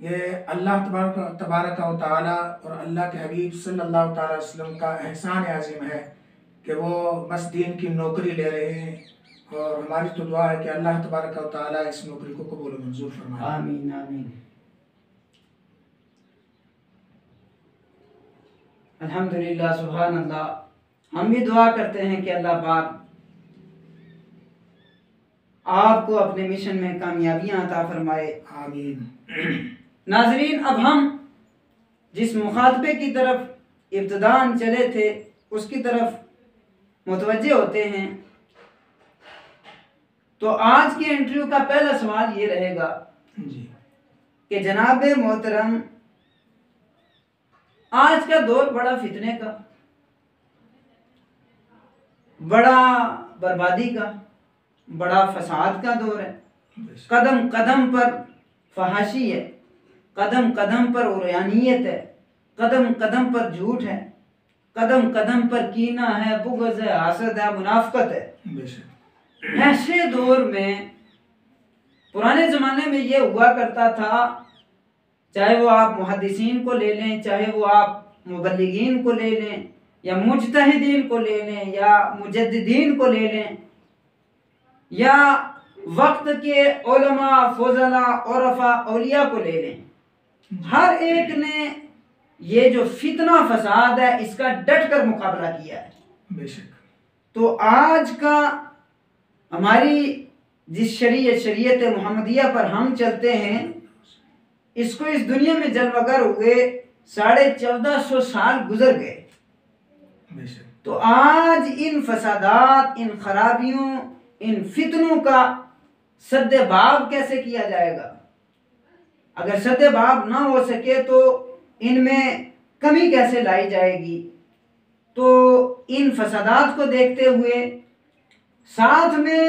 یہ اللہ تبارک و تعالی اور اللہ کے حبیب صلی اللہ تعالی وسلم کا احسان عظیم ہے کہ وہ بس دین کی نوکری لے رہے ہیں، اور ہماری تو دعا ہے کہ اللہ تبارک و تعالی اس نوکری کو قبول و منظور فرمائے۔ آمین آمین۔ الحمدللہ، سبحان اللہ۔ ہم بھی دعا کرتے ہیں کہ اللہ پاک آپ کو اپنے مشن میں کامیابیاں عطا فرمائے۔ آمین۔ ناظرین، اب ہم جس مخاطبے کی طرف ابتداً چلے تھے اس کی طرف متوجہ ہوتے ہیں۔ تو آج کے انٹرویو کا پہلا سوال یہ رہے گا جی کہ جناب محترم، آج کا دور بڑا فتنے کا، بڑا بربادی کا، بڑا فساد کا دور ہے۔ قدم قدم پر فحاشی ہے، قدم قدم پر عریانیت ہے، قدم قدم پر جھوٹ ہے، قدم قدم پر کینہ ہے، بغض ہے، حسد ہے، منافقت ہے۔ بے شک۔ ایسے دور میں پرانے زمانے میں یہ ہوا کرتا تھا، چاہے وہ آپ محدثین کو لے لیں، چاہے وہ آپ مبلغین کو لے لیں، یا مجتہدین کو لے لیں، یا مجددین کو لے لیں، یا وقت کے علماء، فضلاء، عرفاء، اولیاء کو لے لیں، ہر ایک نے یہ جو فتنہ فساد ہے اس کا ڈٹ کر مقابلہ کیا ہے۔ بے شک۔ تو آج کا ہماری جس شریعت محمدیہ پر ہم چلتے ہیں، اس کو اس دنیا میں جلوگر ہوئے 1450 سال گزر گئے۔ بے شک۔ تو آج ان فسادات، ان خرابیوں، ان فتنوں کا سد باب کیسے کیا جائے گا؟ اگر سد باب نہ ہو سکے تو ان میں کمی کیسے لائی جائے گی؟ تو ان فسادات کو دیکھتے ہوئے ساتھ میں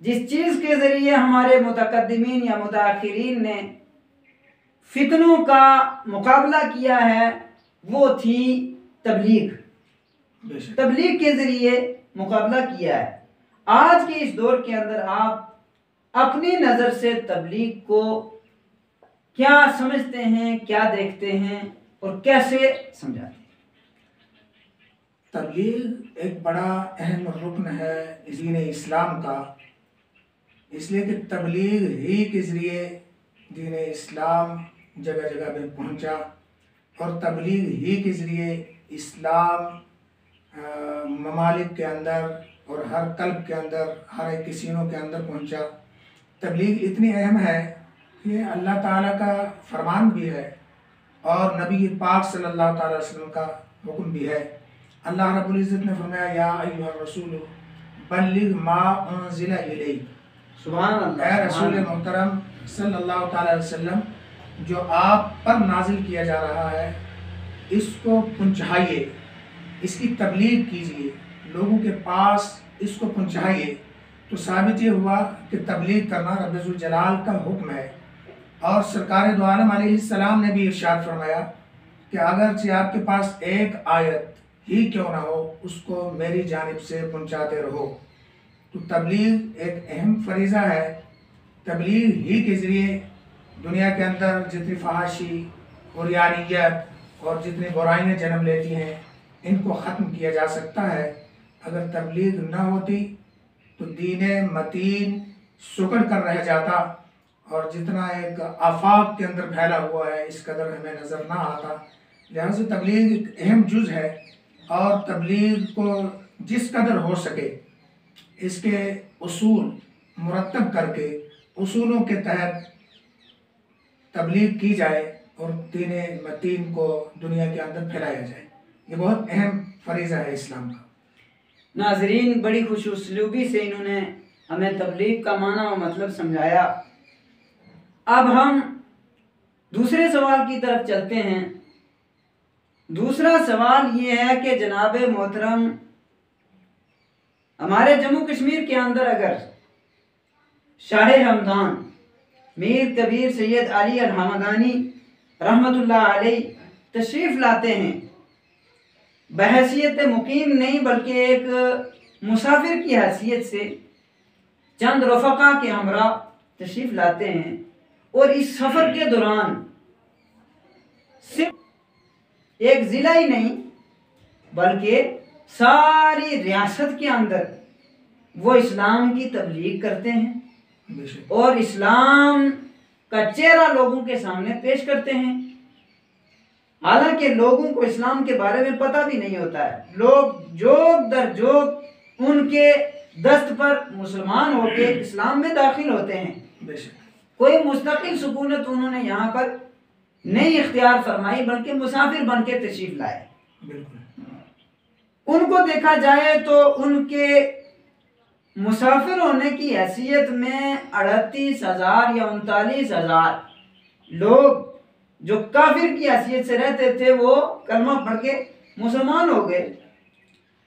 جس چیز کے ذریعے ہمارے متقدمین یا متاخرین نے فتنوں کا مقابلہ کیا ہے وہ تھی تبلیغ۔ تبلیغ کے ذریعے مقابلہ کیا ہے۔ آج کے اس دور کے اندر آپ اپنی نظر سے تبلیغ کو کیا سمجھتے ہیں، کیا دیکھتے ہیں اور کیسے سمجھاتے ہیں؟ تبلیغ ایک بڑا اہم رکن ہے دین اسلام کا، اس لیے کہ تبلیغ ہی کے ذریعے دین اسلام جگہ جگہ پہ پہنچا، اور تبلیغ ہی کے ذریعے اسلام ممالک کے اندر اور ہر قلب کے اندر، ہر ایک سینوں کے اندر پہنچا۔ تبلیغ اتنی اہم ہے کہ اللہ تعالیٰ کا فرمان بھی ہے اور نبی پاک صلی اللہ تعالیٰ وسلم کا حکم بھی ہے۔ اللہ رب العزت نے فرمایا یا ایھا الرسول بلغ ما انزل الیک، سبحان اللہ، اے رسول محترم صلی اللہ تعالیٰ علیہ وسلم، جو آپ پر نازل کیا جا رہا ہے اس کو پہنچائیے، اس کی تبلیغ کیجیے، لوگوں کے پاس اس کو پہنچائیے۔ تو ثابت یہ ہوا کہ تبلیغ کرنا رب ذوالجلال کا حکم ہے، اور سرکار دو عالم علیہ السلام نے بھی ارشاد فرمایا کہ اگرچہ آپ کے پاس ایک آیت ہی کیوں نہ ہو اس کو میری جانب سے پہنچاتے رہو۔ تو تبلیغ ایک اہم فریضہ ہے۔ تبلیغ ہی کے ذریعے دنیا کے اندر جتنی فحاشی، عریانیت اور جتنی برائیاں جنم لیتی ہیں ان کو ختم کیا جا سکتا ہے۔ اگر تبلیغ نہ ہوتی تو دین متین سکڑ کر رہ جاتا، اور جتنا ایک آفاق کے اندر پھیلا ہوا ہے اس قدر ہمیں نظر نہ آتا۔ لہذا تبلیغ ایک اہم جز ہے، اور تبلیغ کو جس قدر ہو سکے اس کے اصول مرتب کر کے اصولوں کے تحت تبلیغ کی جائے اور دین متین کو دنیا کے اندر پھیلایا جائے۔ یہ بہت اہم فریضہ ہے اسلام کا۔ ناظرین، بڑی خوش اسلوبی سے انہوں نے ہمیں تبلیغ کا معنی و مطلب سمجھایا۔ اب ہم دوسرے سوال کی طرف چلتے ہیں۔ دوسرا سوال یہ ہے کہ جناب محترم، ہمارے جموں کشمیر کے اندر اگر شاہ ہمدان میر کبیر سید علی الحمدانی رحمت اللہ علیہ تشریف لاتے ہیں، بحیثیت مقیم نہیں بلکہ ایک مسافر کی حیثیت سے چند رفقا کے ہمراہ تشریف لاتے ہیں، اور اس سفر کے دوران صرف ایک ضلع ہی نہیں بلکہ ساری ریاست کے اندر وہ اسلام کی تبلیغ کرتے ہیں اور اسلام کا چہرہ لوگوں کے سامنے پیش کرتے ہیں، حالانکہ لوگوں کو اسلام کے بارے میں پتہ بھی نہیں ہوتا ہے۔ لوگ جوک در جوک ان کے دست پر مسلمان ہو کے اسلام میں داخل ہوتے ہیں۔ کوئی مستقل سکونت انہوں نے یہاں پر نہیں اختیار فرمائی بلکہ مسافر بن کے تشریف لائے۔ ان کو دیکھا جائے تو ان کے مسافر ہونے کی حیثیت میں 38,000 یا 39,000 لوگ جو کافر کی حیثیت سے رہتے تھے وہ کلمہ پڑھ کے مسلمان ہو گئے۔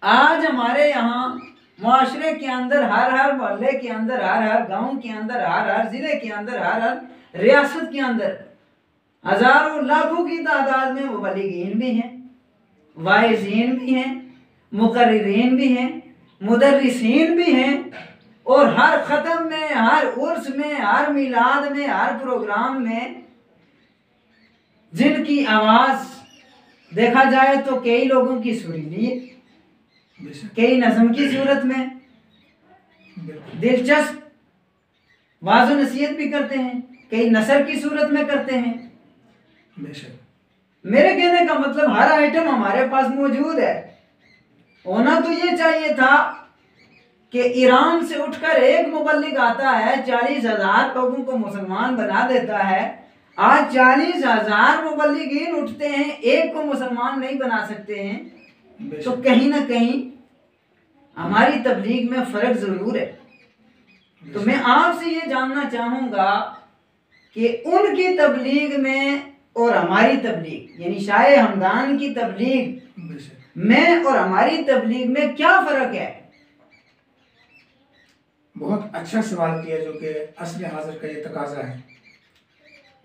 آج ہمارے یہاں معاشرے کے اندر ہر محلے کے اندر ہر گاؤں کے اندر ہر ضلع کے اندر ہر ریاست کے اندر ہزاروں لاکھوں کی تعداد میں مبلغین بھی ہیں، واعظین بھی ہیں، مقررین بھی ہیں، مدرسین بھی ہیں، اور ہر ختم میں، ہر عرس میں، ہر میلاد میں، ہر پروگرام میں جن کی آواز دیکھا جائے تو کئی لوگوں کی سریلی ہے، کئی نظم کی صورت میں دلچسپ واعظ و نصیحت بھی کرتے ہیں، کئی نثر کی صورت میں کرتے ہیں۔ میرے کہنے کا مطلب ہر آئٹم ہمارے پاس موجود ہے۔ ہونا تو یہ چاہیے تھا کہ ایران سے اٹھ کر ایک مبلغ آتا ہے 40,000 لوگوں کو مسلمان بنا دیتا ہے۔ آج 40,000 مبلغین اٹھتے ہیں، ایک کو مسلمان نہیں بنا سکتے ہیں، تو کہیں نہ کہیں ہماری تبلیغ میں فرق ضرور ہے۔ تو میں آپ سے یہ جاننا چاہوں گا کہ ان کی تبلیغ میں اور ہماری تبلیغ، یعنی شاہ ہمدان کی تبلیغ میں اور ہماری تبلیغ میں کیا فرق ہے؟ بہت اچھا سوال کیا جو کہ عصر حاضر کا یہ تقاضا ہے۔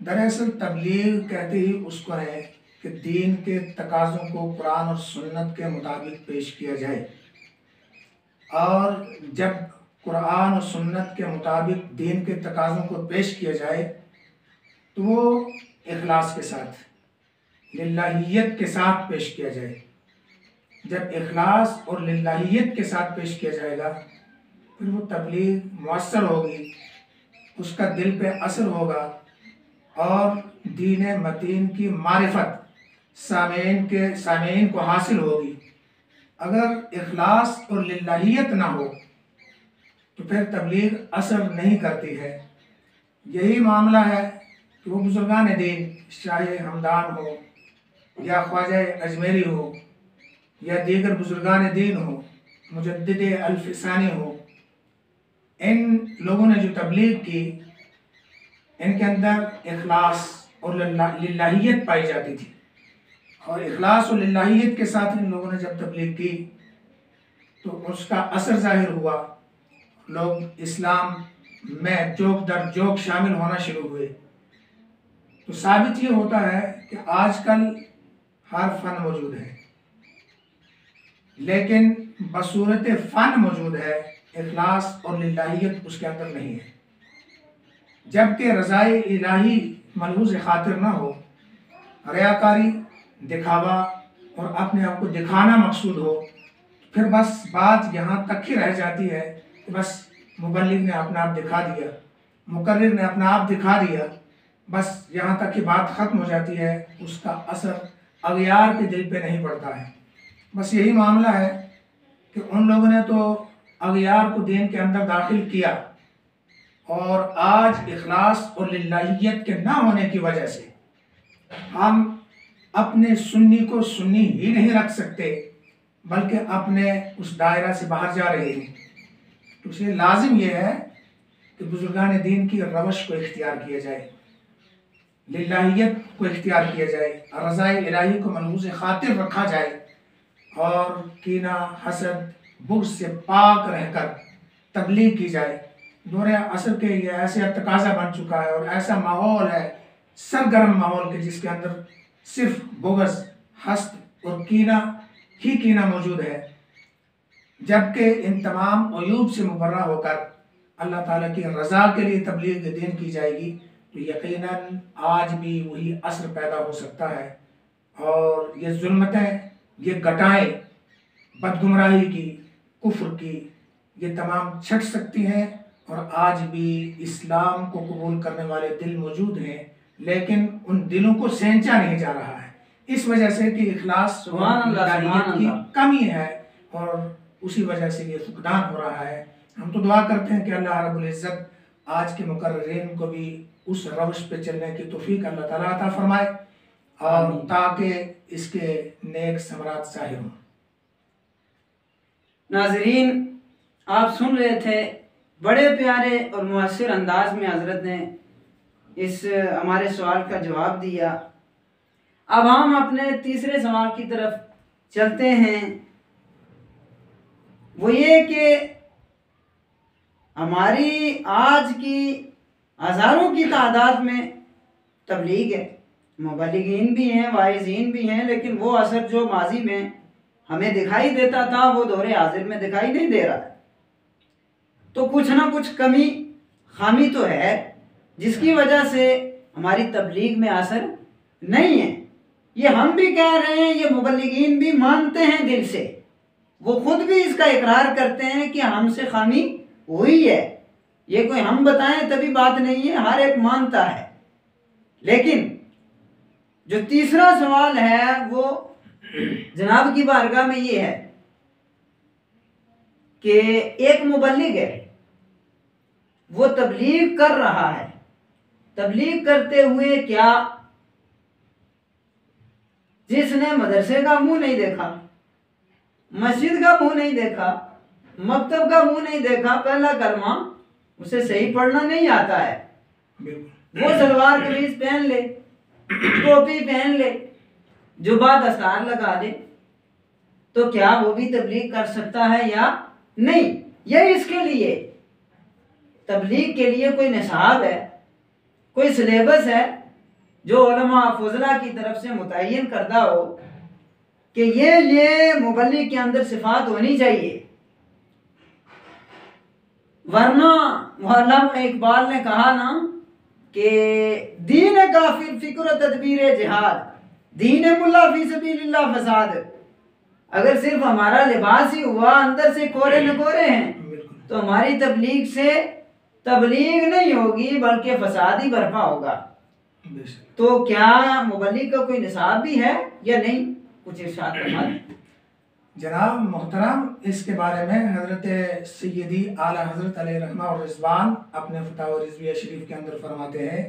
دراصل تبلیغ کہتے ہی اس کو ہے کہ دین کے تقاضوں کو قرآن اور سنت کے مطابق پیش کیا جائے، اور جب قرآن اور سنت کے مطابق دین کے تقاضوں کو پیش کیا جائے تو وہ اخلاص کے ساتھ، للہیت کے ساتھ پیش کیا جائے۔ جب اخلاص اور للہیت کے ساتھ پیش کیا جائے گا پھر وہ تبلیغ مؤثر ہوگی، اس کا دل پہ اثر ہوگا، اور دین متین کی معرفت سامعین کو حاصل ہوگی۔ اگر اخلاص اور للہیت نہ ہو تو پھر تبلیغ اثر نہیں کرتی ہے۔ یہی معاملہ ہے کہ وہ بزرگان دین، شاہ ہمدان ہو یا خواجہ اجمیری ہو یا دیگر بزرگان دین ہو، مجدد الفسانی ہو، ان لوگوں نے جو تبلیغ کی ان کے اندر اخلاص اور للہیت پائی جاتی تھی، اور اخلاص اور للہیت کے ساتھ ان لوگوں نے جب تبلیغ کی تو اس کا اثر ظاہر ہوا، لوگ اسلام میں جوک در جوک شامل ہونا شروع ہوئے۔ تو ثابت یہ ہوتا ہے کہ آج کل ہر فن موجود ہے لیکن بصورت فن موجود ہے، اخلاص اور للہیت اس کے اندر نہیں ہے۔ جبکہ رضائے الہی ملحوظ خاطر نہ ہو، ریاکاری، دکھاوا اور اپنے آپ کو دکھانا مقصود ہو، پھر بس بات یہاں تک ہی رہ جاتی ہے کہ بس مبلغ نے اپنا آپ دکھا دیا، مقرر نے اپنا آپ دکھا دیا، بس یہاں تک کی بات ختم ہو جاتی ہے، اس کا اثر اغیار کے دل پہ نہیں پڑتا ہے۔ بس یہی معاملہ ہے کہ ان لوگوں نے تو اغیار کو دین کے اندر داخل کیا، اور آج اخلاص اور للہیت کے نہ ہونے کی وجہ سے ہم اپنے سنی کو سنی ہی نہیں رکھ سکتے بلکہ اپنے اس دائرہ سے باہر جا رہے ہیں۔ تو اس لیے لازم یہ ہے کہ بزرگان دین کی روش کو اختیار کیا جائے، للہیت کو اختیار کیا جائے، رضائے الہی کو ملحوظ خاطر رکھا جائے، اور کینہ، حسد، بغض سے پاک رہ کر تبلیغ کی جائے۔ دور عصر کے یہ ایسا تقاضا بن چکا ہے اور ایسا ماحول ہے، سرگرم ماحول کے جس کے اندر صرف بغض، حسد اور کینہ ہی کینہ موجود ہے، جبکہ ان تمام عیوب سے مبرہ ہو کر اللہ تعالیٰ کی رضا کے لیے تبلیغ دین کی جائے گی تو یقیناً آج بھی وہی عصر پیدا ہو سکتا ہے اور یہ ظلمتیں، یہ گٹائیں بدگمراہی کی، کفر کی، یہ تمام چھٹ سکتی ہیں، اور آج بھی اسلام کو قبول کرنے والے دل موجود ہیں، لیکن ان دلوں کو سینچا نہیں جا رہا ہے، اس وجہ سے کہ اخلاص سبحان اللہ، سبحان کی اللہ۔ کمی ہے، اور اسی وجہ سے یہ فقدان ہو رہا ہے۔ ہم تو دعا کرتے ہیں کہ اللہ رب العزت آج کے مقررین کو بھی اس روش پہ چلنے کی توفیق اللہ تعالیٰ عطا فرمائے، اور تاکہ اس کے نیک ثمرات ظاہر ہوں۔ ناظرین، آپ سن رہے تھے، بڑے پیارے اور مؤثر انداز میں حضرت نے اس ہمارے سوال کا جواب دیا۔ اب ہم اپنے تیسرے سوال کی طرف چلتے ہیں، وہ یہ کہ ہماری آج کی ہزاروں کی تعداد میں تبلیغ ہے، مبلغین بھی ہیں، واعظین بھی ہیں، لیکن وہ اثر جو ماضی میں ہمیں دکھائی دیتا تھا وہ دور حاضر میں دکھائی نہیں دے رہا ہے۔ تو کچھ نہ کچھ کمی خامی تو ہے، جس کی وجہ سے ہماری تبلیغ میں اثر نہیں ہے۔ یہ ہم بھی کہہ رہے ہیں، یہ مبلغین بھی مانتے ہیں دل سے، وہ خود بھی اس کا اقرار کرتے ہیں کہ ہم سے خامی ہوئی ہے، یہ کوئی ہم بتائیں تبھی بات نہیں ہے، ہر ایک مانتا ہے۔ لیکن جو تیسرا سوال ہے وہ جناب کی بارگاہ میں یہ ہے کہ ایک مبلغ ہے، وہ تبلیغ کر رہا ہے، تبلیغ کرتے ہوئے کیا جس نے مدرسے کا منہ نہیں دیکھا، مسجد کا منہ نہیں دیکھا، مکتب کا منہ نہیں دیکھا، پہلا کلمہ اسے صحیح پڑھنا نہیں آتا ہے، وہ سلوار قمیض پہن لے، ٹوپی پہن لے، جبہ دستار لگا لے، تو کیا وہ بھی تبلیغ کر سکتا ہے یا نہیں؟ یہ اس کے لیے تبلیغ کے لیے کوئی نصاب ہے، کوئی سلیبس ہے جو علماء فضلہ کی طرف سے متعین کردہ ہو کہ یہ مبلغ کے اندر صفات ہونی چاہیے، ورنہ علامہ اقبال نے کہا نا کہ دین کافر فکر و تدبیر جہاد، دین ملا فی سبیل اللہ فساد۔ اگر صرف ہمارا لباس ہی ہوا، اندر سے کورے نکورے ہیں، تو ہماری تبلیغ سے تبلیغ نہیں ہوگی بلکہ فساد ہی برپا ہوگا۔ تو کیا مبلغ کا کوئی نصاب بھی ہے یا نہیں؟ کچھ ارشاد فرمائیں۔ جناب محترم، اس کے بارے میں حضرت سیدی اعلیٰ حضرت علیہ رحمہ و رضوان اپنے فتاوی رضویہ شریف کے اندر فرماتے ہیں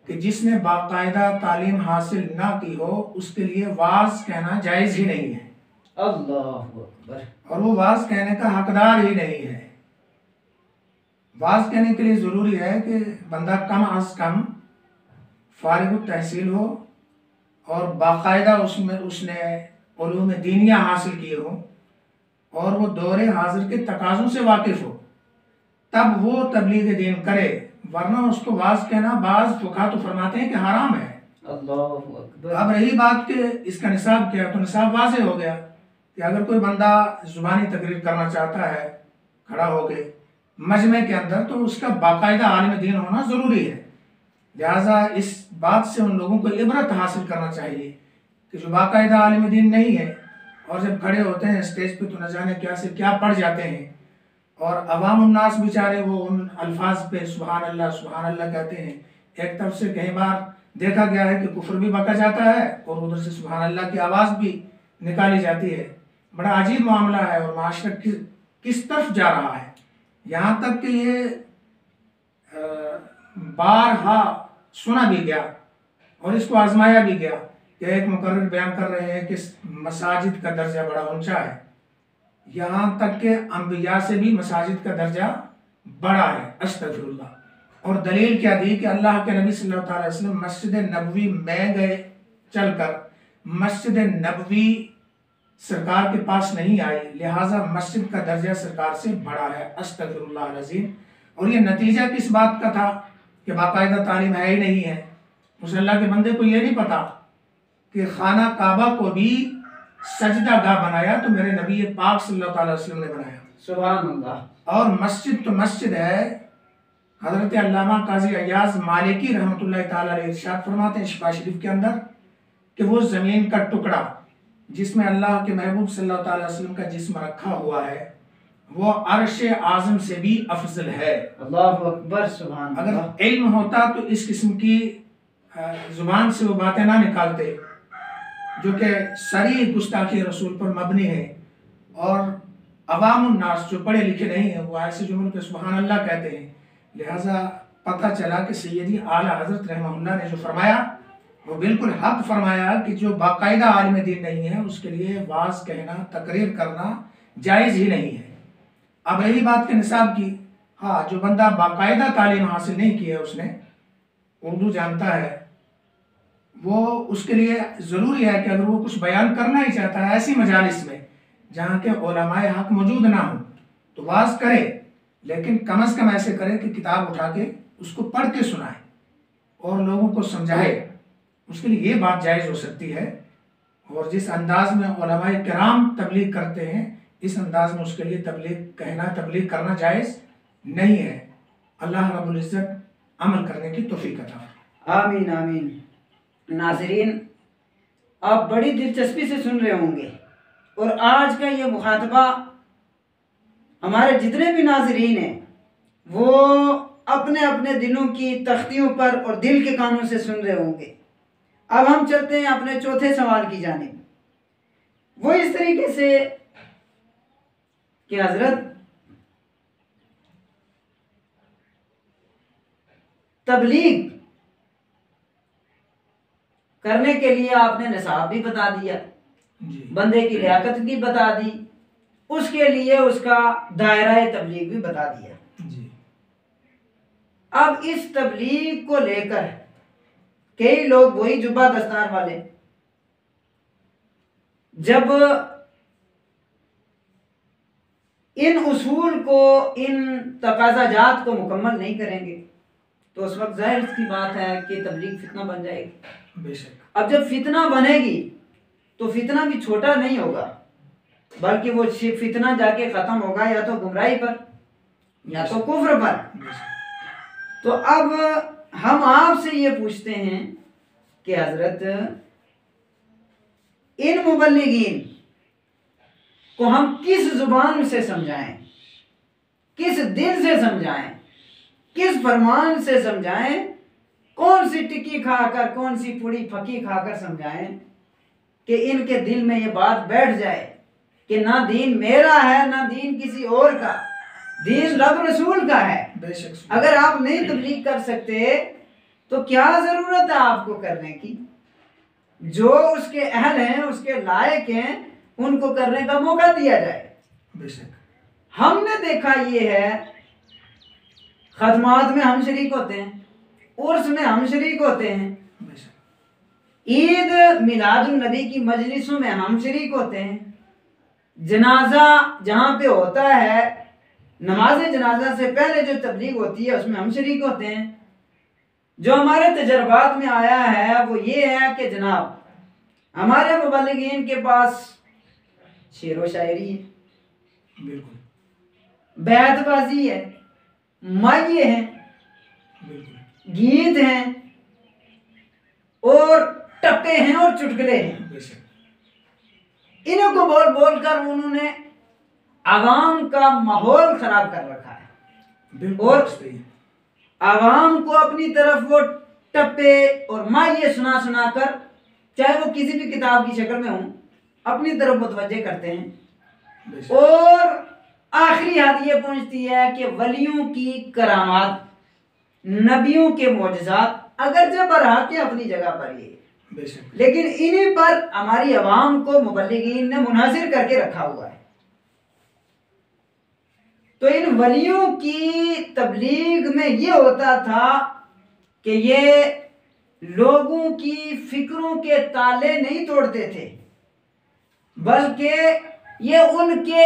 کہ جس نے باقاعدہ تعلیم حاصل نہ کی ہو اس کے لیے واعظ کہنا جائز ہی نہیں ہے، اللہ اکبر، اور وہ واعظ کہنے کا حقدار ہی نہیں ہے۔ واعظ کہنے کے لیے ضروری ہے کہ بندہ کم از کم فارغ التحصیل ہو اور باقاعدہ اس نے علوم دینیہ حاصل کیے ہوں، اور وہ دور حاضر کے تقاضوں سے واقف ہو، تب وہ تبلیغ دین کرے، ورنہ اس کو واعظ کہنا بعض فقہا تو فرماتے ہیں کہ حرام ہے۔ اللہ اکبر۔ اب رہی بات کہ اس کا نصاب کیا، تو نصاب واضح ہو گیا کہ اگر کوئی بندہ زبانی تقریر کرنا چاہتا ہے کھڑا ہو کے مجمع کے اندر، تو اس کا باقاعدہ عالم دین ہونا ضروری ہے۔ لہٰذا اس بات سے ان لوگوں کو عبرت حاصل کرنا چاہیے کہ جو باقاعدہ عالم دین نہیں ہے اور جب کھڑے ہوتے ہیں اسٹیج پہ تو نہ جانے کیا سے کیا پڑھ جاتے ہیں، اور عوام الناس بیچارے وہ ان الفاظ پہ سبحان اللہ کہتے ہیں۔ ایک طرف سے کئی بار دیکھا گیا ہے کہ کفر بھی بکا جاتا ہے اور ادھر سے سبحان اللہ کی آواز بھی نکالی جاتی ہے۔ بڑا عجیب معاملہ ہے، اور معاشرہ کس طرف جا رہا ہے، یہاں تک کہ یہ بارہا سنا بھی گیا اور اس کو آزمایا بھی گیا کہ ایک مقرر بیان کر رہے ہیں کہ مساجد کا درجہ بڑا اونچا ہے، یہاں تک کہ انبیاء سے بھی مساجد کا درجہ بڑا ہے، استغفر اللہ۔ اور دلیل کیا دی کہ اللہ کے نبی صلی اللہ علیہ وسلم مسجد نبوی میں گئے چل کر، مسجد نبوی سرکار کے پاس نہیں آئی، لہٰذا مسجد کا درجہ سرکار سے بڑا ہے، استغفر اللہ العظیم۔ اور یہ نتیجہ کس بات کا تھا کہ باقاعدہ تعلیم ہے ہی نہیں ہے۔ اس اللہ کے بندے کو یہ نہیں پتا کہ خانہ کعبہ کو بھی سجدہ گاہ بنایا تو میرے نبی پاک صلی اللہ علیہ وسلم نے بنایا، سبحان اللہ۔ اور مسجد تو مسجد ہے۔ حضرت علامہ قاضی ایاز مالکی رحمۃ اللہ تعالی علیہ ارشاد فرماتے ہیں شفا شریف کے اندر کہ وہ زمین کا ٹکڑا جس میں اللہ کے محبوب صلی اللہ علیہ وسلم کا جسم رکھا ہوا ہے وہ عرش اعظم سے بھی افضل ہے۔ اللہ اکبر، سبحان اگر اللہ۔ علم ہوتا تو اس قسم کی زبان سے وہ باتیں نہ نکالتے جو کہ صریح گستاخی رسول پر مبنی ہے، اور عوام الناس جو پڑھے لکھے نہیں ہیں وہ ایسے جملوں پہ سبحان اللہ کہتے ہیں۔ لہٰذا پتہ چلا کہ سیدی اعلیٰ حضرت رحمہ اللہ نے جو فرمایا وہ بالکل حق فرمایا کہ جو باقاعدہ عالم دین نہیں ہے اس کے لیے واعظ کہنا، تقریر کرنا جائز ہی نہیں ہے۔ اب یہی بات کے نصاب کی، ہاں جو بندہ باقاعدہ تعلیم حاصل نہیں کی ہے، اس نے اردو جانتا ہے، وہ اس کے لیے ضروری ہے کہ اگر وہ کچھ بیان کرنا ہی چاہتا ہے ایسی مجالس میں جہاں کے علماء حق موجود نہ ہوں تو واعظ کرے، لیکن کم از کم ایسے کرے کہ کتاب اٹھا کے اس کو پڑھ کے سنائے اور لوگوں کو سمجھائے۔ اس کے لیے یہ بات جائز ہو سکتی ہے، اور جس انداز میں علماء کرام تبلیغ کرتے ہیں اس انداز میں اس کے لیے تبلیغ کرنا جائز نہیں ہے۔ اللہ رب العزت عمل کرنے کی توفیق عطا فرمائے۔ آمین آمین۔ ناظرین، آپ بڑی دلچسپی سے سن رہے ہوں گے، اور آج کا یہ مخاطبہ ہمارے جتنے بھی ناظرین ہیں وہ اپنے اپنے دلوں کی تختیوں پر اور دل کے کانوں سے سن رہے ہوں گے۔ اب ہم چلتے ہیں اپنے چوتھے سوال کی جانب، وہ اس طریقے سے کہ حضرت تبلیغ کرنے کے لیے آپ نے نصاب بھی بتا دیا، بندے کی لیاقت بھی بتا دی، اس کے لیے اس کا دائرہ تبلیغ بھی بتا دیا۔ اب اس تبلیغ کو لے کر کئی لوگ وہی جبہ دستار والے جب ان اصول کو، ان تقاضا جات کو مکمل نہیں کریں گے تو اس وقت ظاہر کی بات ہے کہ تبلیغ فتنہ بن جائے گی۔ بے شک۔ اب جب فتنہ بنے گی تو فتنہ بھی چھوٹا نہیں ہوگا، بلکہ وہ فتنہ جا کے ختم ہوگا یا تو گمراہی پر یا تو کفر پر۔ تو اب ہم آپ سے یہ پوچھتے ہیں کہ حضرت ان مبلغین کو ہم کس زبان سے سمجھائیں، کس دل سے سمجھائیں، کس فرمان سے سمجھائیں، کون سی ٹکی کھا کر، کون سی پوڑی پھکی کھا کر سمجھائیں کہ ان کے دل میں یہ بات بیٹھ جائے کہ نہ دین میرا ہے نہ دین کسی اور کا، دین رب رسول کا ہے۔ اگر آپ نہیں تبلیغ کر سکتے تو کیا ضرورت ہے آپ کو کرنے کی؟ جو اس کے اہل ہیں، اس کے لائق ہیں، ان کو کرنے کا موقع دیا جائے۔ ہم نے دیکھا یہ ہے، ختمات میں ہم شریک ہوتے ہیں، عرس میں ہم شریک ہوتے ہیں، عید میلاد النبی کی مجلسوں میں ہم شریک ہوتے ہیں، جنازہ جہاں پہ ہوتا ہے، نماز جنازہ سے پہلے جو تبلیغ ہوتی ہے اس میں ہم شریک ہوتے ہیں۔ جو ہمارے تجربات میں آیا ہے وہ یہ ہے کہ جناب ہمارے مبلغین کے پاس شعر و شاعری ہے، بیعت بازی ہے، مائے ہیں، گیت ہیں، اور ٹپے ہیں اور چٹکلے ہیں۔ انہوں کو بول بول کر انہوں نے عوام کا ماحول خراب کر رکھا ہے، اور عوام کو اپنی طرف وہ ٹپے اور مائے سنا سنا کر، چاہے وہ کسی بھی کتاب کی شکل میں ہوں، اپنی طرف متوجہ کرتے ہیں۔ اور آخری حد یہ پہنچتی ہے کہ ولیوں کی کرامات، نبیوں کے معجزات اگرچہ برحق کے اپنی جگہ پر یہ، لیکن انہیں پر ہماری عوام کو مبلغین نے منحصر کر کے رکھا ہوا ہے۔ تو ان ولیوں کی تبلیغ میں یہ ہوتا تھا کہ یہ لوگوں کی فکروں کے تالے نہیں توڑتے تھے، بلکہ یہ ان کے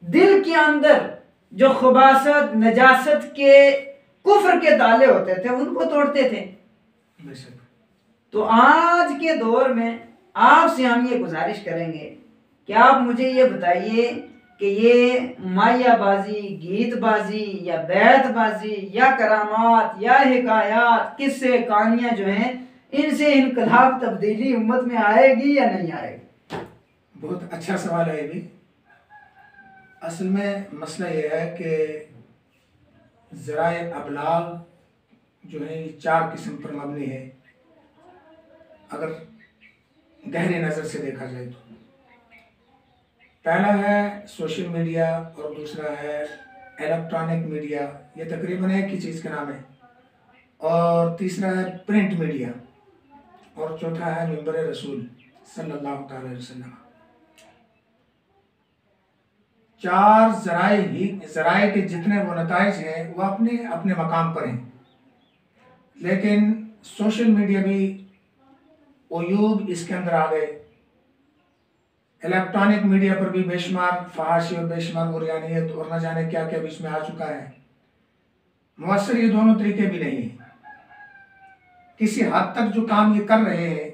دل کے اندر جو خباثت، نجاست کے، کفر کے تالے ہوتے تھے ان کو توڑتے تھے۔ تو آج کے دور میں آپ سے ہم یہ گزارش کریں گے کہ آپ مجھے یہ بتائیے کہ یہ مائیہ بازی، گیت بازی یا بیعت بازی یا کرامات یا حکایات، قصے، کہانیاں جو ہیں، ان سے انقلاب تبدیلی امت میں آئے گی یا نہیں آئے گی؟ بہت اچھا سوال ہے یہ بھی۔ اصل میں مسئلہ یہ ہے کہ ذرائع ابلاغ جو ہے یہ 4 قسم پر مبنی ہے اگر گہری نظر سے دیکھا جائے تو۔ پہلا ہے سوشل میڈیا اور دوسرا ہے الیکٹرانک میڈیا، یہ تقریباً ایک ہی چیز کا نام ہے، اور تیسرا ہے پرنٹ میڈیا، اور چوتھا ہے منبر رسول صلی اللہ تعالی علیہ وسلم۔ 4 ذرائع کے جتنے وہ نتائج ہیں وہ اپنے اپنے مقام پر ہیں، لیکن سوشل میڈیا بھی عیوب اس کے اندر آ گئے۔ الیکٹرانک میڈیا پر بھی بے شمار فحاشی اور بے شمار عریانیت اور نہ جانے کیا کیا بیچ میں آ چکا ہے۔ مؤثر یہ دونوں طریقے بھی نہیں ہیں۔ کسی حد تک جو کام یہ کر رہے ہیں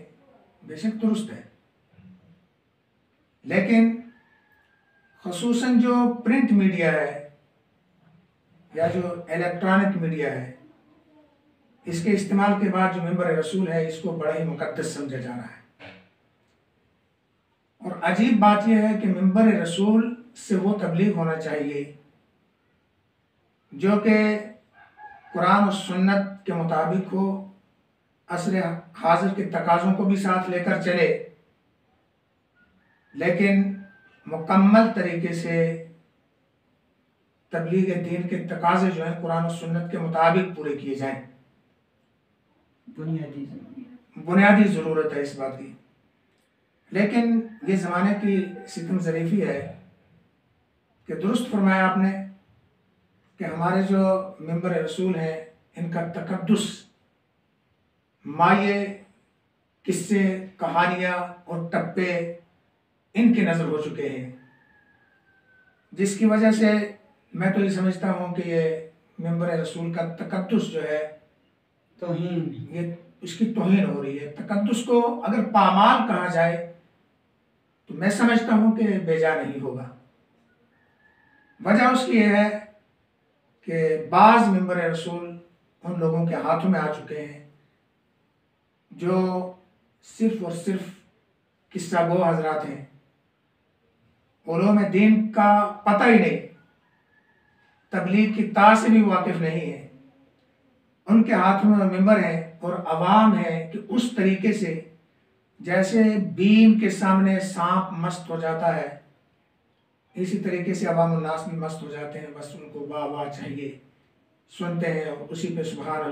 بے شک درست ہے، لیکن خصوصاً جو پرنٹ میڈیا ہے یا جو الیکٹرانک میڈیا ہے، اس کے استعمال کے بعد جو منبر رسول ہے اس کو بڑا ہی مقدس سمجھا جا رہا ہے۔ اور عجیب بات یہ ہے کہ منبر رسول سے وہ تبلیغ ہونا چاہیے جو کہ قرآن و سنت کے مطابق ہو، عصر حاضر کے تقاضوں کو بھی ساتھ لے کر چلے، لیکن مکمل طریقے سے تبلیغ دین کے تقاضے جو ہیں قرآن و سنت کے مطابق پورے کیے جائیں۔ بنیادی ضرورت ہے اس بات کی۔ لیکن یہ زمانے کی ستم ظریفی ہے کہ درست فرمایا آپ نے کہ ہمارے جو منبر رسول ہیں ان کا تقدس مایے قصے، کہانیاں اور ٹپے ان کی نظر ہو چکے ہیں، جس کی وجہ سے میں تو یہ سمجھتا ہوں کہ یہ منبر رسول کا تقدس جو ہے توہین، یہ اس کی توہین ہو رہی ہے۔ تقدس کو اگر پامال کہا جائے تو میں سمجھتا ہوں کہ بے جا نہیں ہوگا۔ وجہ اس کی یہ ہے کہ بعض منبر رسول ان لوگوں کے ہاتھوں میں آ چکے ہیں جو صرف اور صرف قصہ گو حضرات ہیں، علوم دین کا پتہ ہی نہیں، تبلیغ کی تاں سے بھی واقف نہیں ہے۔ ان کے ہاتھوں میں ممبر ہیں اور عوام ہے کہ اس طریقے سے جیسے بیم کے سامنے سانپ مست ہو جاتا ہے، اسی طریقے سے عوام الناس بھی مست ہو جاتے ہیں، بس ان کو واہ واہ چاہیے، سنتے ہیں اور اسی پہ سبحان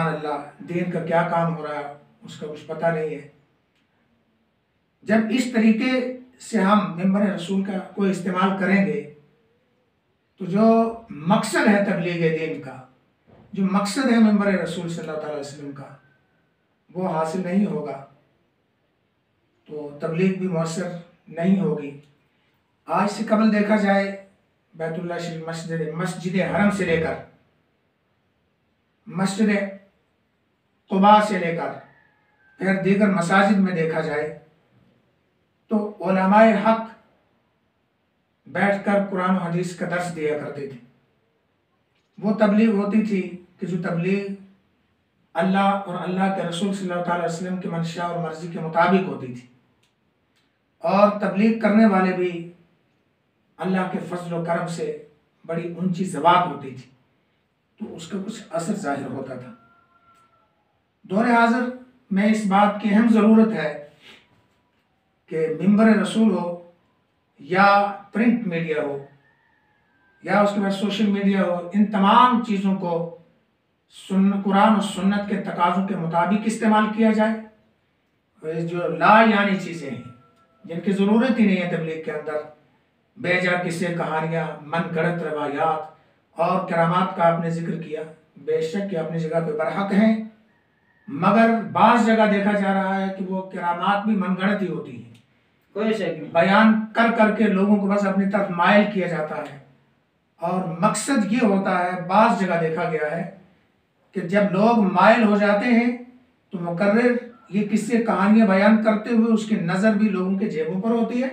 اللہ، دین کا کیا کام ہو رہا ہے اس کا کچھ پتہ نہیں ہے۔ جب اس طریقے سے ہم منبر رسول کا کوئی استعمال کریں گے تو جو مقصد ہے تبلیغ دین کا، جو مقصد ہے منبر رسول صلی اللہ علیہ وسلم کا، وہ حاصل نہیں ہوگا، تو تبلیغ بھی مؤثر نہیں ہوگی۔ آج سے قبل دیکھا جائے بیت اللہ شریف مسجد حرم سے لے کر مسجد قباء سے لے کر پھر دیگر مساجد میں دیکھا جائے تو علماء حق بیٹھ کر قرآن و حدیث کا درس دیا کرتے تھے۔ وہ تبلیغ ہوتی تھی کہ جو تبلیغ اللہ اور اللہ کے رسول صلی اللہ علیہ وسلم کی منشا اور مرضی کے مطابق ہوتی تھی، اور تبلیغ کرنے والے بھی اللہ کے فضل و کرم سے بڑی اونچی ذوات ہوتی تھی، تو اس کا کچھ اثر ظاہر ہوتا تھا۔ دور حاضر میں اس بات کی اہم ضرورت ہے کہ منبر رسول ہو یا پرنٹ میڈیا ہو یا اس کے بعد سوشل میڈیا ہو، ان تمام چیزوں کو قرآن و سنت کے تقاضوں کے مطابق استعمال کیا جائے۔ جو لا یعنی چیزیں ہیں جن کی ضرورت ہی نہیں ہے تبلیغ کے اندر، بے جا قصے، کہانیاں، من گڑت روایات اور کرامات کا آپ نے ذکر کیا، بے شک یہ اپنی جگہ پہ برحق ہیں، مگر بعض جگہ دیکھا جا رہا ہے کہ وہ کرامات بھی من گڑت ہی ہوتی ہیں، کوئی شک نہیں، بیان کر کر کے لوگوں کو بس اپنی طرف مائل کیا جاتا ہے، اور مقصد یہ ہوتا ہے، بعض جگہ دیکھا گیا ہے کہ جب لوگ مائل ہو جاتے ہیں تو مقرر یہ قصے کہانیاں بیان کرتے ہوئے اس کی نظر بھی لوگوں کے جیبوں پر ہوتی ہے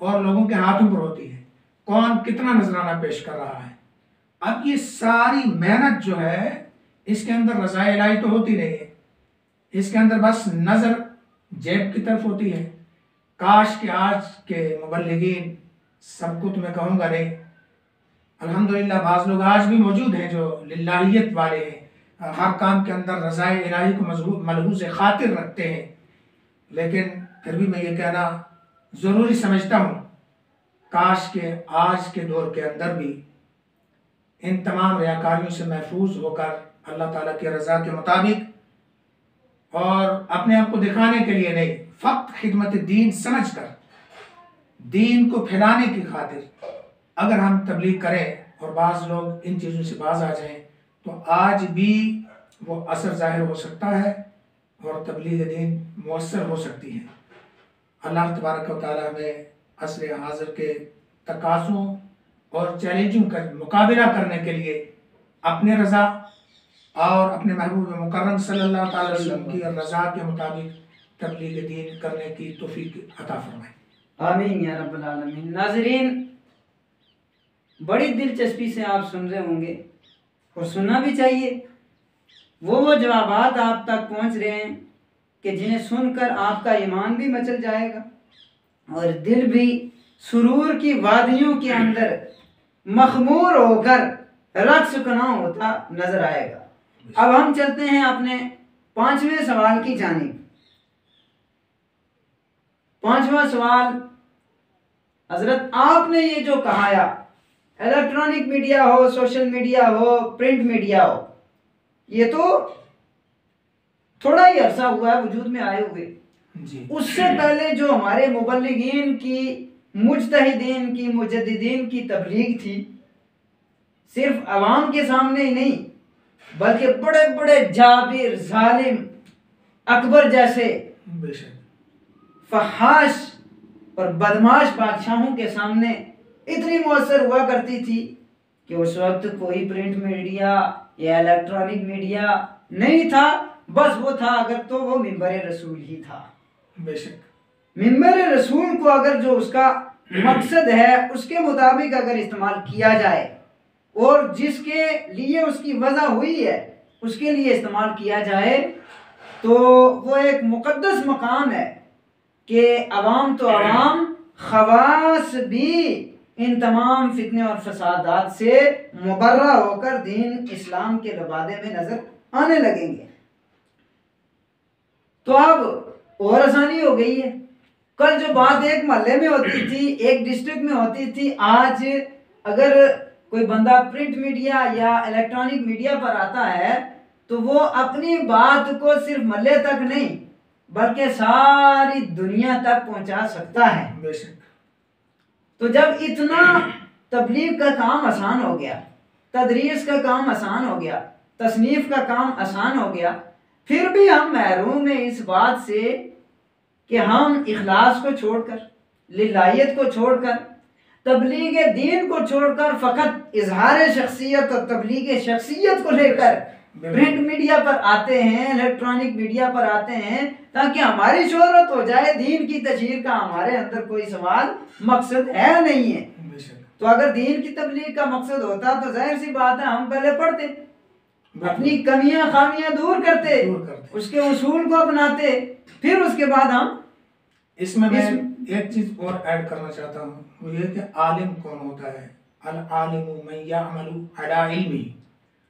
اور لوگوں کے ہاتھوں پر ہوتی ہے، کون کتنا نذرانہ پیش کر رہا ہے۔ اب یہ ساری محنت جو ہے اس کے اندر رضا الہی تو ہوتی نہیں ہے، اس کے اندر بس نظر جیب کی طرف ہوتی ہے۔ کاش کہ آج کے مبلغین سب کو تو میں کہوں گا نہیں، الحمدللہ بعض لوگ آج بھی موجود ہیں جو للہیت والے ہیں، ہر کام کے اندر رضائے الہی کو ملحوظ خاطر رکھتے ہیں، لیکن پھر بھی میں یہ کہنا ضروری سمجھتا ہوں کاش کہ آج کے دور کے اندر بھی ان تمام ریاکاریوں سے محفوظ ہو کر اللہ تعالیٰ کی رضا کے مطابق اور اپنے آپ کو دکھانے کے لیے نہیں، فقط خدمت دین سمجھ کر دین کو پھیلانے کی خاطر اگر ہم تبلیغ کریں اور بعض لوگ ان چیزوں سے باز آ جائیں تو آج بھی وہ اثر ظاہر ہو سکتا ہے اور تبلیغ دین مؤثر ہو سکتی ہے۔ اللہ تبارک و تعالیٰ ہمیں عصر حاضر کے تقاضوں اور چیلنجوں کا مقابلہ کرنے کے لیے اپنے رضا اور اپنے محبوب مکرم صلی اللہ تعالی وسلم کی رضا کے مطابق تبلیغ دین کرنے کی توفیق عطا فرمائے۔ آمین یا رب العالمین۔ ناظرین، بڑی دلچسپی سے آپ سن رہے ہوں گے اور سننا بھی چاہیے۔ وہ جوابات آپ تک پہنچ رہے ہیں کہ جنہیں سن کر آپ کا ایمان بھی مچل جائے گا اور دل بھی سرور کی وادیوں کے اندر مخمور ہو کر رقص کنا ہوتا نظر آئے گا۔ اب ہم چلتے ہیں اپنے 5ویں سوال کی جانب۔ 5واں سوال، حضرت آپ نے یہ جو کہا، الیکٹرانک میڈیا ہو، سوشل میڈیا ہو، پرنٹ میڈیا ہو، یہ تو تھوڑا ہی عرصہ ہوا ہے وجود میں آئے ہوئے۔ اس سے پہلے جو ہمارے مبلغین کی، مجتہدین کی، مجددین کی تبلیغ تھی، صرف عوام کے سامنے ہی نہیں بلکہ بڑے بڑے جابر، ظالم، اکبر جیسے فحاش اور بدماش بادشاہوں کے سامنے اتنی مؤثر ہوا کرتی تھی کہ اس وقت کوئی پرنٹ میڈیا یا الیکٹرانک میڈیا نہیں تھا، بس وہ تھا اگر تو وہ منبر رسول ہی تھا۔ بے شک منبر رسول کو اگر جو اس کا مقصد ہے اس کے مطابق اگر استعمال کیا جائے اور جس کے لیے اس کی وضع ہوئی ہے اس کے لیے استعمال کیا جائے تو وہ ایک مقدس مقام ہے کہ عوام تو عوام، خواص بھی ان تمام فتنے اور فسادات سے مبرہ ہو کر دین اسلام کے لبادے میں نظر آنے لگیں گے۔ تو اب اور آسانی ہو گئی ہے۔ کل جو بات ایک محلے میں ہوتی تھی، ایک ڈسٹرکٹ میں ہوتی تھی، آج اگر کوئی بندہ پرنٹ میڈیا یا الیکٹرانک میڈیا پر آتا ہے تو وہ اپنی بات کو صرف محلے تک نہیں بلکہ ساری دنیا تک پہنچا سکتا ہے۔ تو جب اتنا تبلیغ کا کام آسان ہو گیا، تدریس کا کام آسان ہو گیا، تصنیف کا کام آسان ہو گیا، پھر بھی ہم محروم ہیں اس بات سے کہ ہم اخلاص کو چھوڑ کر، للہیت کو چھوڑ کر، تبلیغ دین کو چھوڑ کر فقط اظہار شخصیت اور تبلیغ شخصیت کو لے کر پرنٹ میڈیا پر آتے ہیں، الیکٹرانک میڈیا پر آتے ہیں تاکہ ہماری شہرت ہو جائے، دین کی تشہیر کا ہمارے اندر کوئی سوال مقصد ہے نہیں ہے۔ تو اگر دین کی تبلیغ کا مقصد ہوتا تو ظاہر سی بات ہے ہم پہلے پڑھتے، اپنی کمیاں خامیاں دور کرتے، اس کے اصول کو اپناتے، پھر اس کے بعد ہم اس میں ایک چیز اور ایڈ کرنا چاہتا ہوں، وہ یہ کہ عالم کون ہوتا ہے؟ العالم من یعمل علی علمہ۔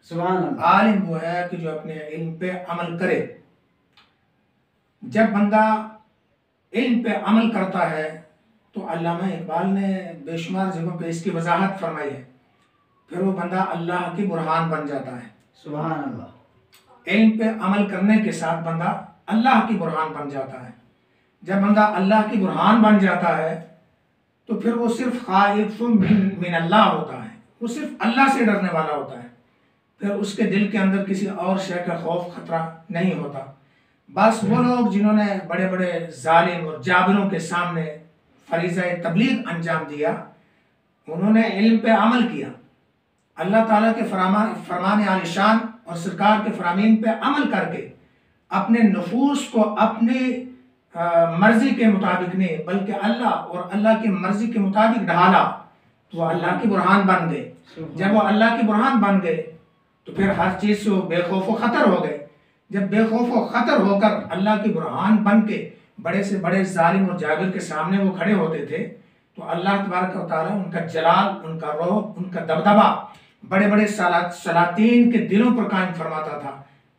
سبحان اللہ۔ عالم وہ ہے کہ جو اپنے علم پہ عمل کرے۔ جب بندہ علم پہ عمل کرتا ہے تو علامہ اقبال نے بے شمار جگہوں پہ اس کی وضاحت فرمائی ہے، پھر وہ بندہ اللہ کی برہان بن جاتا ہے۔ سبحان اللہ۔ علم پہ عمل کرنے کے ساتھ بندہ اللہ کی برہان بن جاتا ہے۔ جب بندہ اللہ کی برہان بن جاتا ہے تو پھر وہ صرف خائف من اللہ ہوتا ہے، وہ صرف اللہ سے ڈرنے والا ہوتا ہے، پھر اس کے دل کے اندر کسی اور شے کا خوف خطرہ نہیں ہوتا۔ بس وہ لوگ جنہوں نے بڑے بڑے ظالم اور جابروں کے سامنے فریضہ تبلیغ انجام دیا، انہوں نے علم پہ عمل کیا، اللہ تعالیٰ کے فرمان عالی شان اور سرکار کے فرامین پہ عمل کر کے اپنے نفوس کو اپنی مرضی کے مطابق نہیں بلکہ اللہ اور اللہ کی مرضی کے مطابق ڈھالا تو وہ اللہ کی برہان بن گئے۔ جب وہ اللہ کی برہان بن گئے تو پھر ہر چیز سے وہ بے خوف و خطر ہو گئے، جب بے خوف و خطر ہو کر اللہ کی برہان بن کے بڑے سے بڑے ظالم اور جابر کے سامنے وہ کھڑے ہوتے تھے تو اللہ تبارک و تعالیٰ ان کا جلال، ان کا روح، ان کا دبدبہ بڑے بڑے سلاطین کے دلوں پر قائم فرماتا تھا.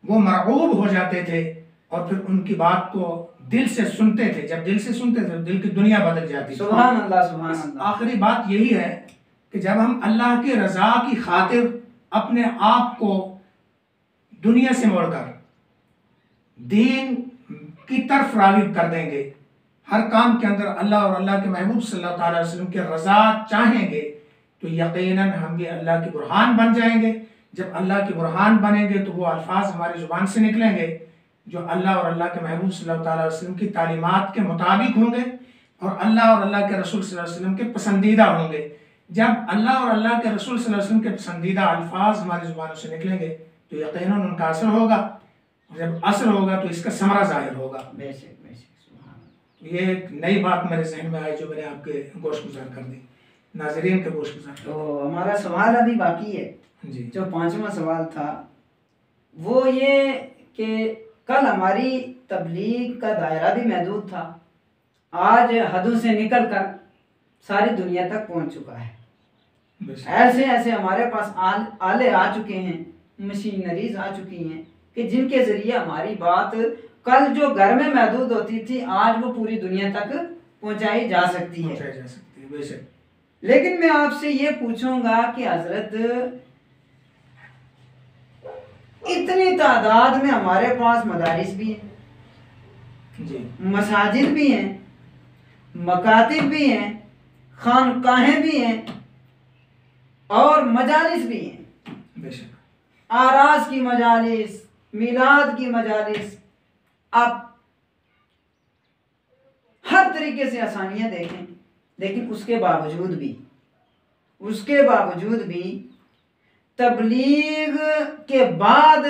وہ مرعوب ہو جاتے تھے اور پھر ان کی بات کو دل سے سنتے تھے. جب دل سے سنتے تھے دل کی دنیا بدل جاتی. سبحان اللہ سبحان اللہ. آخری بات یہی ہے کہ جب ہم اللہ کی رضا کی خاطر اپنے آپ کو دنیا سے موڑ کر دین کی طرف راغب کر دیں گے، ہر کام کے اندر اللہ اور اللہ کے محبوب صلی اللہ تعالی وسلم کی رضا چاہیں گے، تو یقیناً ہم بھی اللہ کی برہان بن جائیں گے. جب اللہ کی برہان بنیں گے تو وہ الفاظ ہماری زبان سے نکلیں گے جو اللہ اور اللہ کے محبوب صلی اللہ تعالی وسلم کی تعلیمات کے مطابق ہوں گے اور اللہ اور اللہ کے رسول صلی اللہ علیہ وسلم کے پسندیدہ ہوں گے. جب اللہ اور اللہ کے رسول صلی اللہ علیہ وسلم کے پسندیدہ الفاظ ہماری زبانوں سے نکلیں گے تو یقیناً ان کا اثر ہوگا. جب اثر ہوگا تو اس کا ثمرہ ظاہر ہوگا. بے شک بے شک سبحان اللہ. یہ ایک نئی بات میرے ذہن میں آئی جو میں نے آپ کے گوش گزار کر دی، ناظرین کے گوش گزار. تو ہمارا سوال ابھی باقی ہے جی. جو 5واں سوال تھا وہ یہ کہ کل ہماری تبلیغ کا دائرہ بھی محدود تھا، آج حدوں سے نکل کر ساری دنیا تک پہنچ چکا ہے. ایسے ایسے ہمارے پاس آلے آ چکے ہیں، مشینریز آ چکی ہیں کہ جن کے ذریعے ہماری بات کل جو گھر میں محدود ہوتی تھی آج وہ پوری دنیا تک پہنچائی جا سکتی ہے. بے شک. لیکن میں آپ سے یہ پوچھوں گا کہ حضرت اتنی تعداد میں ہمارے پاس مدارس بھی ہیں، جی. مساجد بھی ہیں، مکاتب بھی ہیں، خانقاہیں بھی ہیں اور مجالس بھی ہیں. بے شک. آراز کی مجالس، میلاد کی مجالس، آپ ہر طریقے سے آسانیاں دیکھیں، لیکن اس کے باوجود بھی تبلیغ کے بعد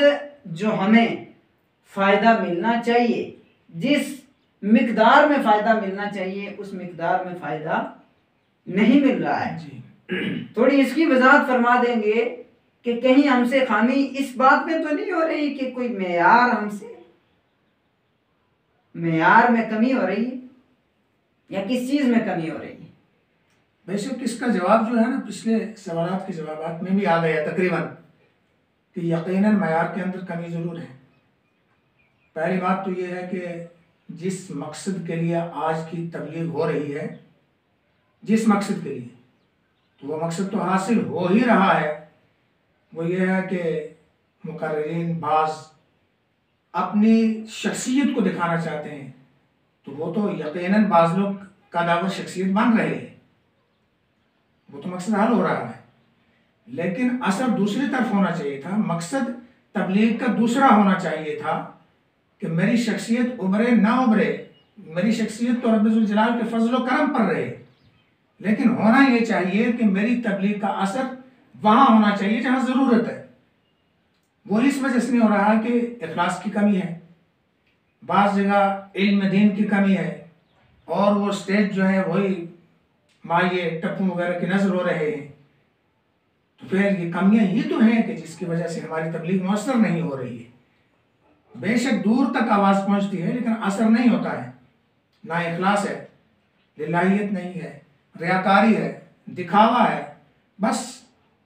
جو ہمیں فائدہ ملنا چاہیے، جس مقدار میں فائدہ ملنا چاہیے اس مقدار میں فائدہ نہیں مل رہا ہے. تھوڑی اس کی وضاحت فرما دیں گے کہ کہیں ہم سے خامی اس بات میں تو نہیں ہو رہی کہ کوئی معیار میں کمی ہو رہی ہے یا کس چیز میں کمی ہو رہی ہے؟ بے شک اس کا جواب جو ہے نا پچھلے سوالات کے جوابات میں بھی آ گیا تقریباً کہ یقیناً معیار کے اندر کمی ضرور ہے. پہلی بات تو یہ ہے کہ جس مقصد کے لیے آج کی تبلیغ ہو رہی ہے، جس مقصد کے لیے، تو وہ مقصد تو حاصل ہو ہی رہا ہے. وہ یہ ہے کہ مقررین بعض اپنی شخصیت کو دکھانا چاہتے ہیں تو وہ تو یقیناً بعض لوگ کا دعوت شخصیت بن رہے ہیں، وہ تو مقصد حل ہو رہا ہے. لیکن اثر دوسری طرف ہونا چاہیے تھا. مقصد تبلیغ کا دوسرا ہونا چاہیے تھا کہ میری شخصیت ابھرے نہ ابھرے، میری شخصیت تو رب ذوالجلال کے فضل و کرم پر رہے، لیکن ہونا یہ چاہیے کہ میری تبلیغ کا اثر وہاں ہونا چاہیے جہاں ضرورت ہے. وہ اس وجہ سے نہیں ہو رہا کہ اخلاص کی کمی ہے، بعض جگہ علم دین کی کمی ہے، اور وہ سٹیج جو ہے وہی مائیے ٹپو وغیرہ کی نظر ہو رہے ہیں. تو پھر یہ کمیاں ہی تو ہیں کہ جس کی وجہ سے ہماری تبلیغ مؤثر نہیں ہو رہی ہے. بے شک دور تک آواز پہنچتی ہے لیکن اثر نہیں ہوتا ہے. نہ اخلاص ہے، للہیت نہیں ہے، ریاکاری ہے، دکھاوا ہے. بس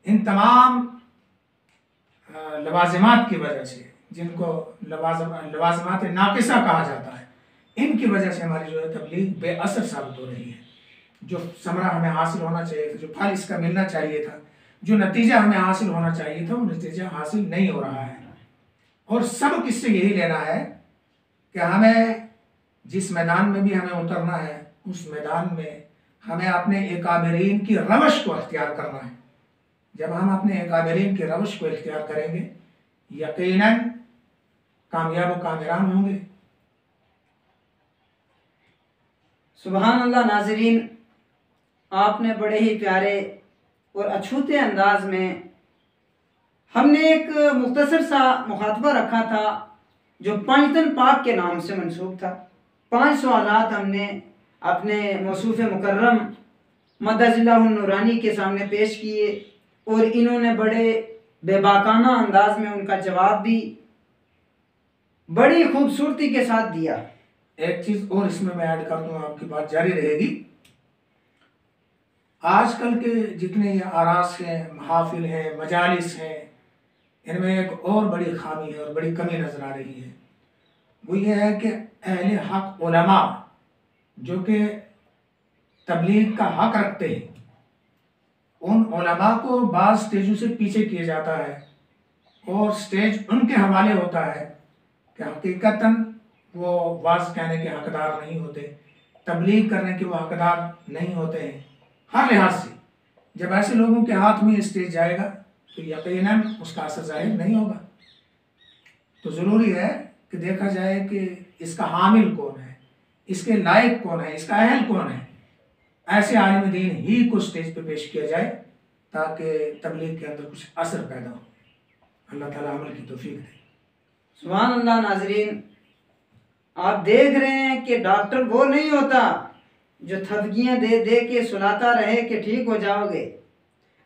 ان تمام لوازمات کی وجہ سے، جن کو لوازمات ناقصہ کہا جاتا ہے، ان کی وجہ سے ہماری جو ہے تبلیغ بے اثر ثابت ہو رہی ہے. جو ثمرہ ہمیں حاصل ہونا چاہیے تھا، جو پھل اس کا ملنا چاہیے تھا، جو نتیجہ ہمیں حاصل ہونا چاہیے تھا، وہ نتیجہ حاصل نہیں ہو رہا ہے. اور سبق اس سے یہی لینا ہے کہ ہمیں جس میدان میں بھی ہمیں اترنا ہے اس میدان میں ہمیں اپنے اکابرین کی روش کو اختیار کرنا ہے. جب ہم اپنے اکابرین کی روش کو اختیار کریں گے یقیناً کامیاب و کامران ہوں گے. سبحان اللہ. ناظرین، آپ نے بڑے ہی پیارے اور اچھوتے انداز میں ہم نے ایک مختصر سا مخاطبہ رکھا تھا جو پانچتن پاک کے نام سے منسوب تھا. 5 سوالات ہم نے اپنے موصوف مکرم مدظ اللہ النورانی کے سامنے پیش کیے اور انہوں نے بڑے بے باکانہ انداز میں ان کا جواب بھی بڑی خوبصورتی کے ساتھ دیا۔ ایک چیز اور اس میں ایڈ کر دوں، آپ کی بات جاری رہے گی۔ آج کل کے جتنے یہ آراس ہیں، محافل ہیں، مجالس ہیں، ان میں ایک اور بڑی خامی ہے اور بڑی کمی نظر آ رہی ہے۔ وہ یہ ہے کہ اہل حق علماء جو کہ تبلیغ کا حق رکھتے ہیں، ان علماء کو بعض سٹیجوں سے پیچھے کیا جاتا ہے اور سٹیج ان کے حوالے ہوتا ہے کہ حقیقتاً وہ واعظ کہنے کے حقدار نہیں ہوتے، تبلیغ کرنے کے وہ حقدار نہیں ہوتے ہیں ہر لحاظ سے۔ جب ایسے لوگوں کے ہاتھ میں اسٹیج جائے گا تو یقیناً اس کا اثر ظاہر نہیں ہوگا۔ تو ضروری ہے کہ دیکھا جائے کہ اس کا حامل کون ہے، اس کے لائق کون ہے، اس کا اہل کون ہے۔ ایسے عالم دین ہی کو اسٹیج پہ پیش کیا جائے تاکہ تبلیغ کے اندر کچھ اثر پیدا ہو۔ اللہ تعالیٰ عمل کی توفیق دے۔ سبحان اللہ۔ ناظرین، آپ دیکھ رہے ہیں کہ ڈاکٹر وہ نہیں ہوتا جو تھپکیاں دے دے کے سلاتا رہے کہ ٹھیک ہو جاؤ گے۔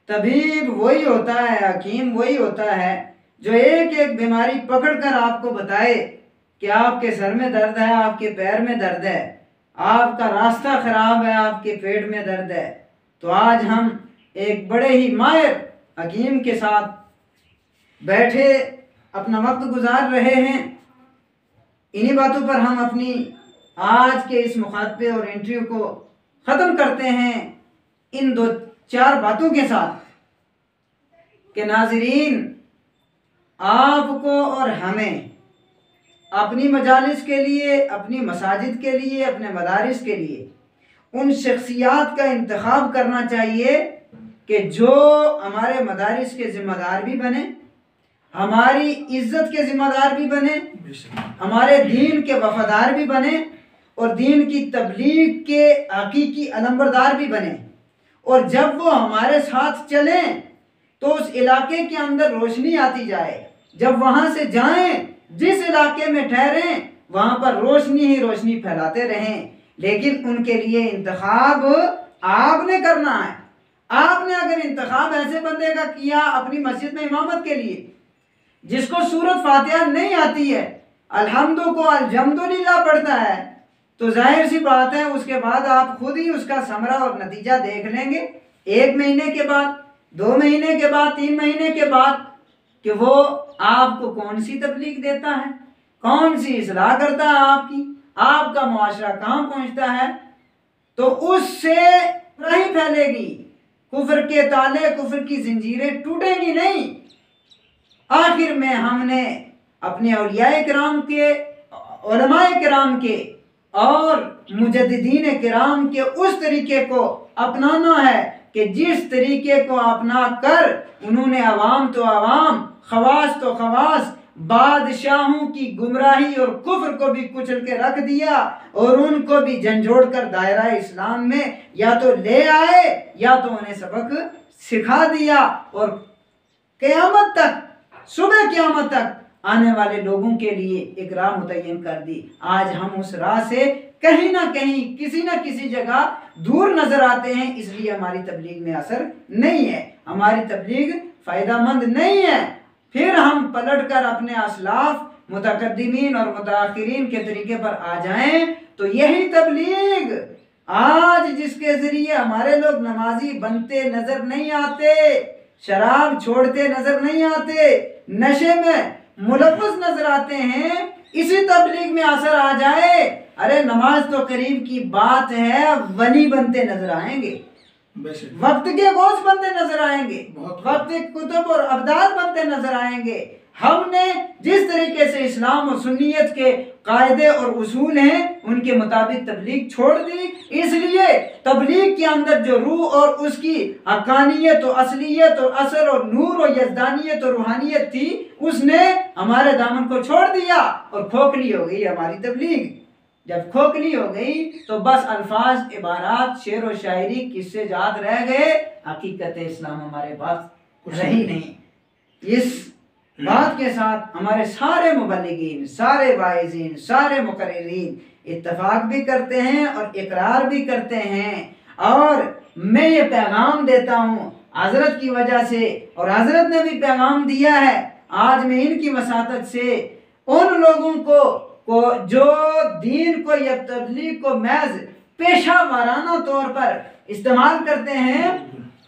طبیب وہی ہوتا ہے، حکیم وہی ہوتا ہے جو ایک ایک بیماری پکڑ کر آپ کو بتائے کہ آپ کے سر میں درد ہے، آپ کے پیر میں درد ہے، آپ کا راستہ خراب ہے، آپ کے پیٹ میں درد ہے۔ تو آج ہم ایک بڑے ہی ماہر حکیم کے ساتھ بیٹھے اپنا وقت گزار رہے ہیں۔ انہی باتوں پر ہم اپنی آج کے اس مخاطبے اور انٹرویو کو ختم کرتے ہیں ان 2-4 باتوں کے ساتھ کہ ناظرین، آپ کو اور ہمیں اپنی مجالس کے لیے، اپنی مساجد کے لیے، اپنے مدارس کے لیے ان شخصیات کا انتخاب کرنا چاہیے کہ جو ہمارے مدارس کے ذمہ دار بھی بنے، ہماری عزت کے ذمہ دار بھی بنے، ہمارے دین کے وفادار بھی بنے، اور دین کی تبلیغ کے حقیقی علمبردار بھی بنے۔ اور جب وہ ہمارے ساتھ چلیں تو اس علاقے کے اندر روشنی آتی جائے، جب وہاں سے جائیں، جس علاقے میں ٹھہریں وہاں پر روشنی ہی روشنی پھیلاتے رہیں۔ لیکن ان کے لیے انتخاب آپ نے کرنا ہے۔ آپ نے اگر انتخاب ایسے بندے کا کیا اپنی مسجد میں امامت کے لیے جس کو سورۃ فاتحہ نہیں آتی ہے، الحمد کو الحمدللہ پڑھتا ہے، تو ظاہر سی بات ہے اس کے بعد آپ خود ہی اس کا ثمرہ اور نتیجہ دیکھ لیں گے 1 مہینے کے بعد، 2 مہینے کے بعد، 3 مہینے کے بعد، کہ وہ آپ کو کون سی تبلیغ دیتا ہے، کون سی اصلاح کرتا ہے آپ کا معاشرہ کہاں پہنچتا ہے۔ تو اس سے راہی پھیلے گی، کفر کے تالے، کفر کی زنجیریں ٹوٹیں گی نہیں۔ آخر میں ہم نے اپنے اولیاء کرام کے، علماء کرام کے اور مجددین کرام کے اس طریقے کو اپنانا ہے کہ جس طریقے کو اپنا کر انہوں نے عوام تو عوام، خواص تو خواص، بادشاہوں کی گمراہی اور کفر کو بھی کچل کے رکھ دیا اور ان کو بھی جھنجھوڑ کر دائرہ اسلام میں یا تو لے آئے یا تو انہیں سبق سکھا دیا، اور قیامت تک، صبح قیامت تک آنے والے لوگوں کے لیے ایک راہ متعین کر دی۔ آج ہم اس راہ سے کہیں نہ کہیں، کسی نہ کسی جگہ دور نظر آتے ہیں، اس لیے ہماری تبلیغ میں اثر نہیں ہے، ہماری تبلیغ فائدہ مند نہیں ہے۔ پھر ہم پلٹ کر اپنے اسلاف، متقدمین اور متاخرین کے طریقے پر آ جائیں تو یہی تبلیغ آج جس کے ذریعے ہمارے لوگ نمازی بنتے نظر نہیں آتے، شراب چھوڑتے نظر نہیں آتے، نشے میں ملوث نظر آتے ہیں، اسی تبلیغ میں اثر آ جائے، ارے نماز تو قریب کی بات ہے، ولی بنتے نظر آئیں گے، وقت کے غوث بنتے نظر آئیں گے، وقت کتب اور ابدال بنتے نظر آئیں گے۔ ہم نے جس طریقے سے اسلام و سنیت کے قاعدے اور اصول ہیں ان کے مطابق تبلیغ چھوڑ دی، اس لیے تبلیغ کے اندر جو روح اور اس کی حقانیت و اصلیت اور اثر اور نور و یزدانیت اور روحانیت تھی اس نے ہمارے دامن کو چھوڑ دیا اور کھوکھلی ہو گئی ہماری تبلیغ۔ جب کھوکھلی ہو گئی تو بس الفاظ، عبارات، شعر و شاعری، قصے جات رہ گئے، حقیقت اسلام ہمارے پاس رہی نہیں۔ اس بات کے ساتھ ہمارے سارے مبلغین، سارے واعظین، سارے مقررین اتفاق بھی کرتے ہیں اور اقرار بھی کرتے ہیں، اور میں یہ پیغام دیتا ہوں حضرت کی وجہ سے، اور حضرت نے بھی پیغام دیا ہے، آج میں ان کی وساطت سے ان لوگوں کو جو دین کو یا تبلیغ کو محض پیشہ وارانہ طور پر استعمال کرتے ہیں،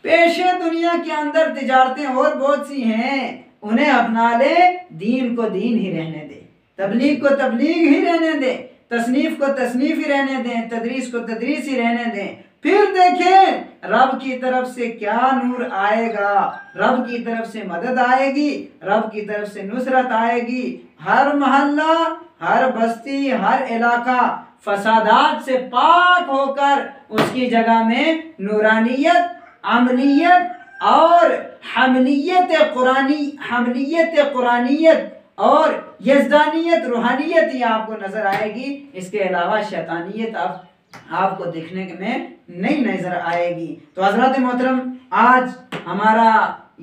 پیشے دنیا کے اندر تجارتیں اور بہت سی ہیں، انہیں اپنا لے، دین کو دین ہی رہنے دے، تبلیغ کو تبلیغ ہی رہنے دے، تصنیف کو تصنیف ہی رہنے دیں، تدریس کو تدریس ہی رہنے دیں۔ پھر دیکھیں رب کی طرف سے کیا نور آئے گا، رب کی طرف سے مدد آئے گی، رب کی طرف سے نصرت آئے گی۔ ہر محلہ، ہر بستی، ہر علاقہ فسادات سے پاک ہو کر اس کی جگہ میں نورانیت، عملیت اور حملیت قرآنیت اور یزدانیت، روحانیت ہی آپ کو نظر آئے گی۔ اس کے علاوہ شیطانیت آپ کو دیکھنے میں نہیں نظر آئے گی۔ تو حضرات محترم، آج ہمارا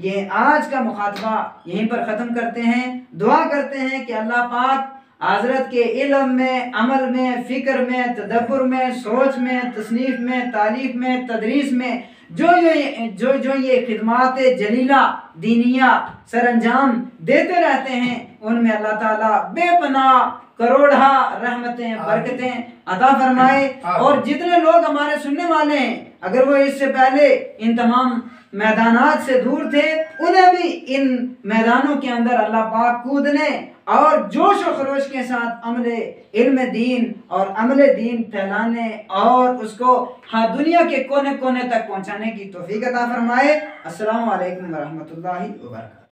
یہ آج کا مخاطبہ یہیں پر ختم کرتے ہیں۔ دعا کرتے ہیں کہ اللہ پاک حضرت کے علم میں، عمل میں، فکر میں، تدبر میں، سوچ میں، تصنیف میں، تالیف میں، تدریس میں جو یہ خدمات جلیلہ دینیہ سر انجام دیتے رہتے ہیں، ان میں اللہ تعالیٰ بے پناہ کروڑہ رحمتیں، برکتیں عطا فرمائے۔ اور جتنے لوگ ہمارے سننے والے ہیں، اگر وہ اس سے پہلے ان تمام میدانات سے دور تھے، انہیں بھی ان میدانوں کے اندر اللہ پاک کودنے اور جوش و خروش کے ساتھ عمل علم دین اور عمل دین پھیلانے اور اس کو دنیا کے کونے کونے تک پہنچانے کی توفیق عطا فرمائے۔ السلام علیکم ورحمۃ اللہ وبرکاتہ۔